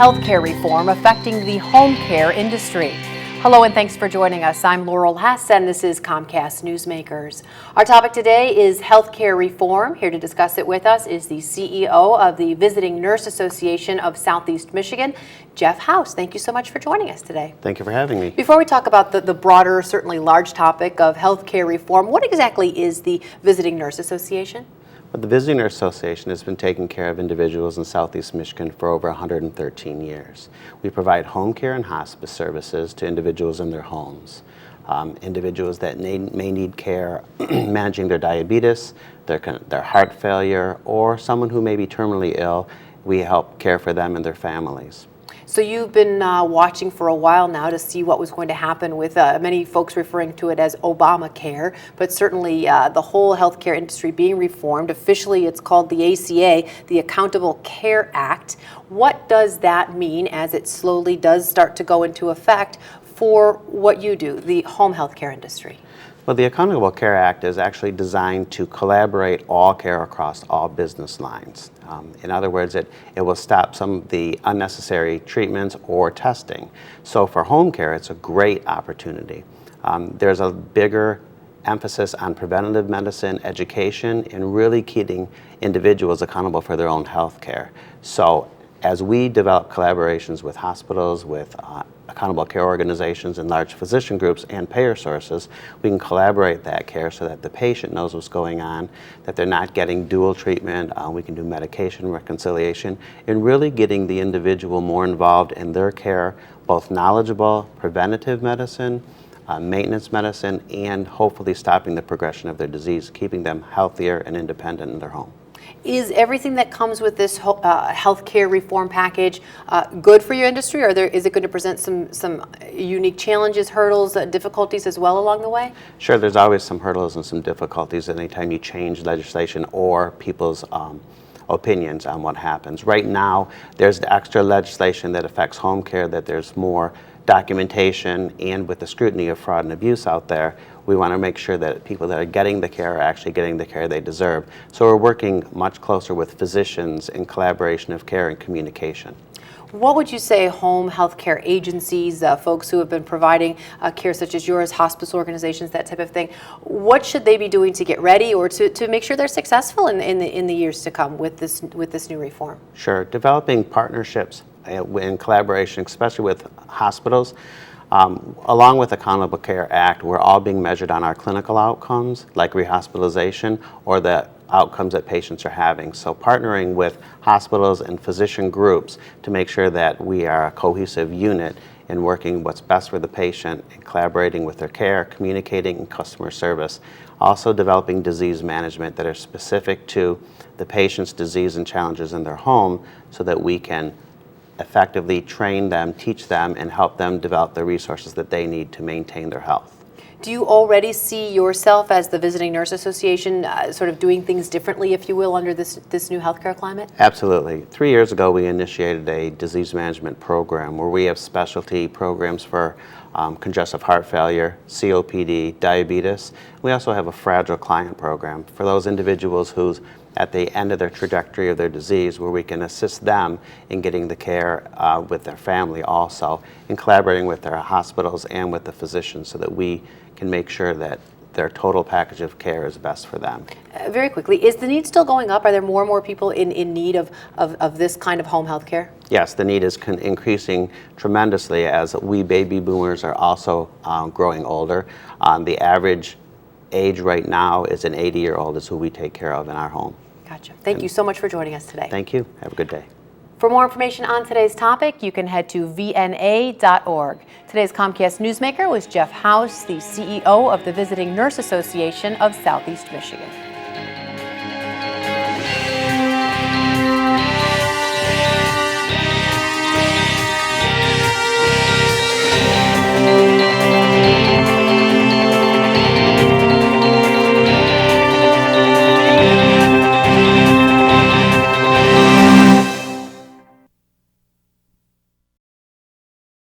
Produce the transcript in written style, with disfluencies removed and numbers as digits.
healthcare reform affecting the home care industry. Hello and thanks for joining us. I'm Laurel Hess and this is Comcast Newsmakers. Our topic today is healthcare reform. Here to discuss it with us is the CEO of the Visiting Nurse Association of Southeast Michigan, Jeff House. Thank you so much for joining us today. Thank you for having me. Before we talk about the broader, certainly large topic of healthcare reform, what exactly is the Visiting Nurse Association? Well, the Visiting Nurse Association has been taking care of individuals in Southeast Michigan for over 113 years. We provide home care and hospice services to individuals in their homes. Individuals that may need care managing their diabetes, their heart failure, or someone who may be terminally ill, we help care for them and their families. So you've been watching for a while now to see what was going to happen with many folks referring to it as Obamacare, but certainly the whole healthcare industry being reformed. Officially, it's called the ACA, the Accountable Care Act. What does that mean as it slowly does start to go into effect for what you do, the home healthcare industry? Well, the Accountable Care Act is actually designed to collaborate all care across all business lines. In other words, it will stop some of the unnecessary treatments or testing. So for home care, it's a great opportunity. There's a bigger emphasis on preventative medicine, education, and really keeping individuals accountable for their own health care. So as we develop collaborations with hospitals, with accountable care organizations and large physician groups and payer sources, we can collaborate that care so that the patient knows what's going on, that they're not getting dual treatment. We can do medication reconciliation and really getting the individual more involved in their care, both knowledgeable, preventative medicine, maintenance medicine, and hopefully stopping the progression of their disease, keeping them healthier and independent in their home. Is everything that comes with this healthcare reform package good for your industry, or is it going to present some unique challenges, hurdles, difficulties as well along the way? Sure, there's always some hurdles and some difficulties anytime you change legislation or people's opinions on what happens. Right now, there's the extra legislation that affects home care, that there's more documentation, and with the scrutiny of fraud and abuse out there, we want to make sure that people that are getting the care are actually getting the care they deserve. So we're working much closer with physicians in collaboration of care and communication. What would you say home health care agencies, folks who have been providing care such as yours, hospice organizations, that type of thing, what should they be doing to get ready or to make sure they're successful in the years to come with this new reform? Sure, developing partnerships in collaboration, especially with hospitals. Along with the Accountable Care Act, we're all being measured on our clinical outcomes, like rehospitalization, or the outcomes that patients are having. So partnering with hospitals and physician groups to make sure that we are a cohesive unit in working what's best for the patient and collaborating with their care, communicating, and customer service. Also developing disease management that are specific to the patient's disease and challenges in their home so that we can effectively train them, teach them, and help them develop the resources that they need to maintain their health. Do you already see yourself as the Visiting Nurse Association sort of doing things differently, if you will, under this new healthcare climate? Absolutely. 3 years ago, we initiated a disease management program where we have specialty programs for congestive heart failure, COPD, diabetes. We also have a fragile client program for those individuals who's at the end of their trajectory of their disease, where we can assist them in getting the care with their family also, and collaborating with their hospitals and with the physicians so that we can make sure that their total package of care is best for them. Very quickly, is the need still going up? Are there more and more people in need of this kind of home health care? Yes, the need is increasing tremendously as we baby boomers are also growing older. The average age right now is an 80-year-old is who we take care of in our home. Gotcha. Thank you so much for joining us today. Thank you. Have a good day. For more information on today's topic, you can head to VNA.org. Today's Comcast Newsmaker was Jeff House, the CEO of the Visiting Nurse Association of Southeast Michigan.